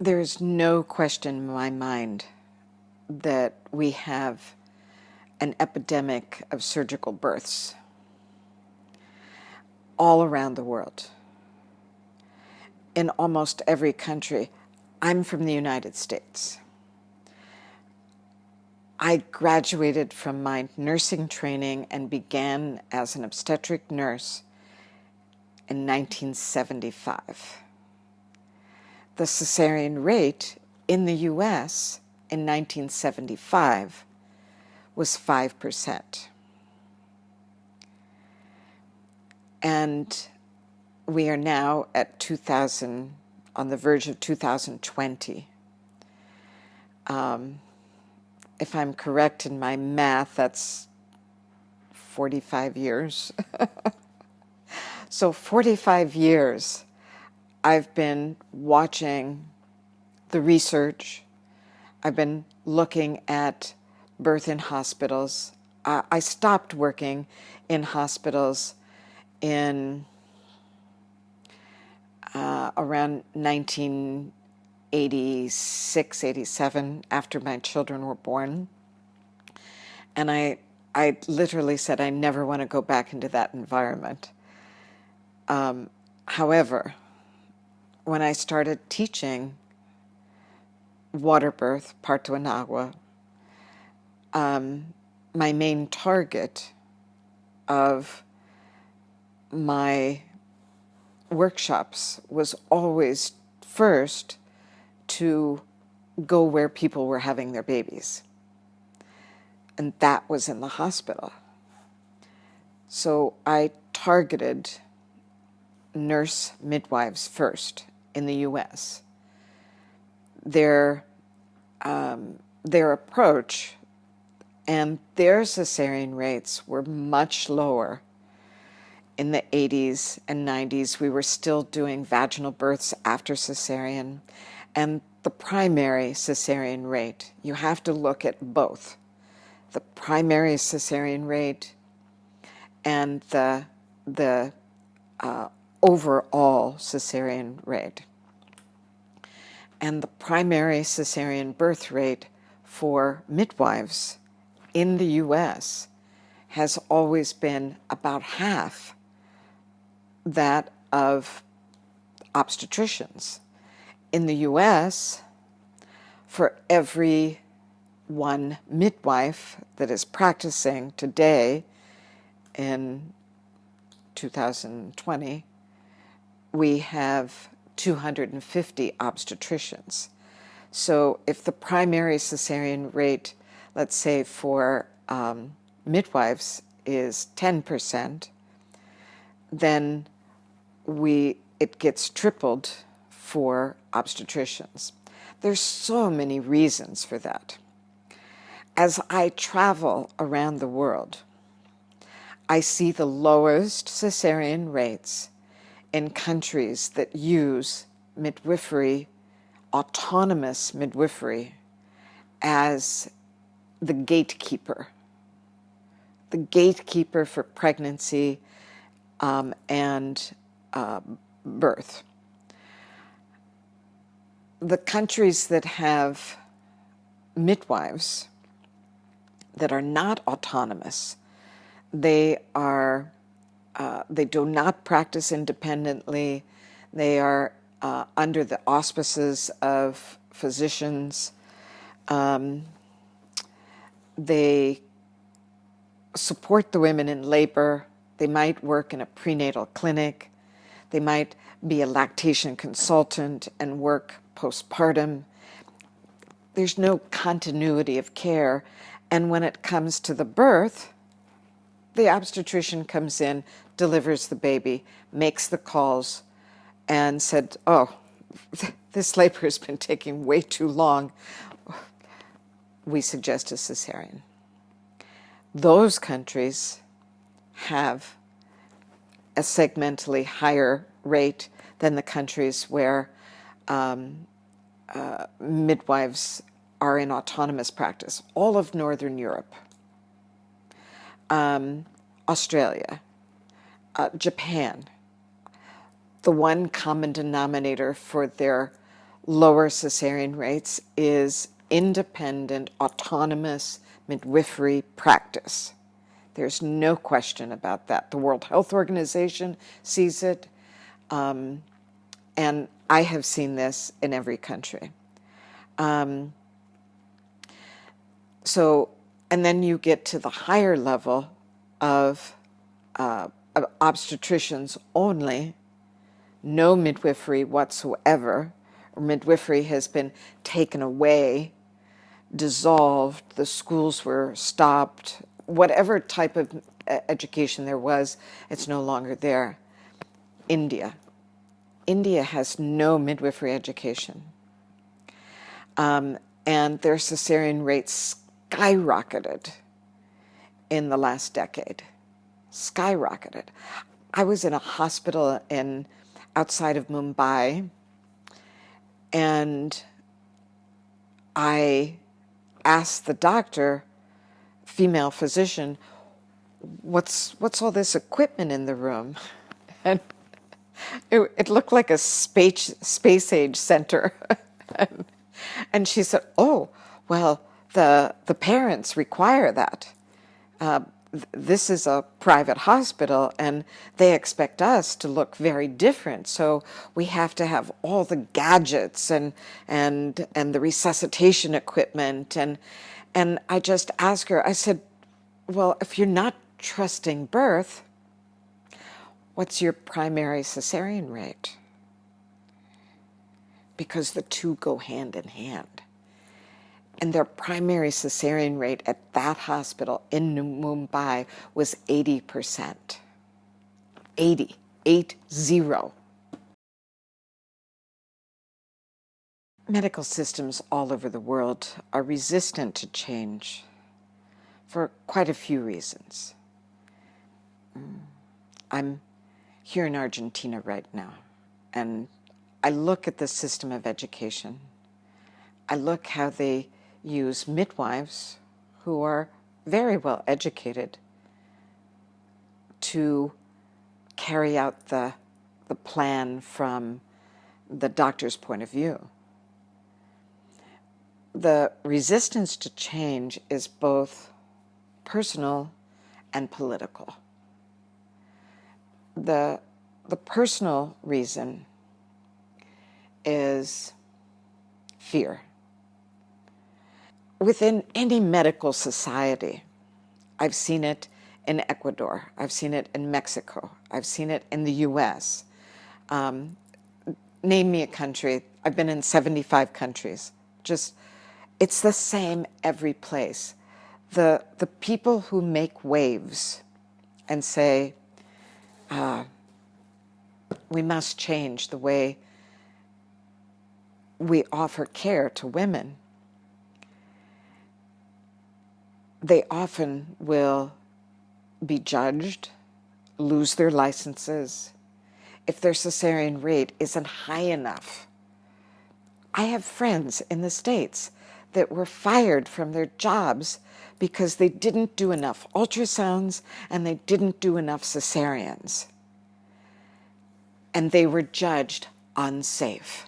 There's no question in my mind that we have an epidemic of surgical births all around the world, in almost every country. I'm from the United States. I graduated from my nursing training and began as an obstetric nurse in 1975. The cesarean rate in the U.S. in 1975 was 5%. And we are now at 2000, on the verge of 2020. If I'm correct in my math, that's 45 years. So 45 years I've been watching the research. I've been looking at birth in hospitals. I stopped working in hospitals in around 1986, 87, after my children were born. And I literally said, I never want to go back into that environment. However, when I started teaching Waterbirth, parto en agua, my main target of my workshops was always first to go where people were having their babies. And that was in the hospital. So I targeted nurse midwives first in the U.S. Their approach and their cesarean rates were much lower. In the 80s and 90s, we were still doing vaginal births after cesarean. And the primary cesarean rate, you have to look at both. The primary cesarean rate and the overall cesarean rate. And the primary cesarean birth rate for midwives in the U.S. has always been about half that of obstetricians. In the U.S., for every one midwife that is practicing today in 2020, we have 250 obstetricians. So if the primary cesarean rate, let's say for midwives, is 10%, then it gets tripled for obstetricians. There's so many reasons for that. As I travel around the world, I see the lowest cesarean rates in countries that use midwifery, autonomous midwifery, as the gatekeeper for pregnancy and birth. The countries that have midwives that are not autonomous, they do not practice independently. They are under the auspices of physicians. They support the women in labor. They might work in a prenatal clinic. They might be a lactation consultant and work postpartum. There's no continuity of care. And when it comes to the birth, the obstetrician comes in, delivers the baby, makes the calls, and said, oh, this labor has been taking way too long. We suggest a cesarean. Those countries have a segmentally higher rate than the countries where midwives are in autonomous practice. All of Northern Europe, Australia, Japan. The one common denominator for their lower cesarean rates is independent, autonomous midwifery practice. There's no question about that. The World Health Organization sees it, and I have seen this in every country. And then you get to the higher level of obstetricians only, no midwifery whatsoever. Midwifery has been taken away, dissolved, the schools were stopped, whatever type of education there was, it's no longer there. India has no midwifery education. And their cesarean rates skyrocketed in the last decade. Skyrocketed. I was in a hospital outside of Mumbai, and I asked the doctor, female physician, what's all this equipment in the room? And it looked like a space age center. And she said, oh, well, the parents require that. This is a private hospital, and they expect us to look very different. So we have to have all the gadgets and the resuscitation equipment. And I just asked her, I said, well, if you're not trusting birth, what's your primary cesarean rate? Because the two go hand in hand. And their primary cesarean rate at that hospital in Mumbai was 80%. 80. Medical systems all over the world are resistant to change for quite a few reasons. I'm here in Argentina right now, and I look at the system of education. I look how they use midwives who are very well educated to carry out the plan from the doctor's point of view. The resistance to change is both personal and political. The personal reason is fear. Within any medical society, I've seen it in Ecuador, I've seen it in Mexico, I've seen it in the US. Name me a country. I've been in 75 countries. It's the same every place. The people who make waves and say, we must change the way we offer care to women, they often will be judged, lose their licenses, if their cesarean rate isn't high enough. I have friends in the States that were fired from their jobs because they didn't do enough ultrasounds and they didn't do enough cesareans. And they were judged unsafe.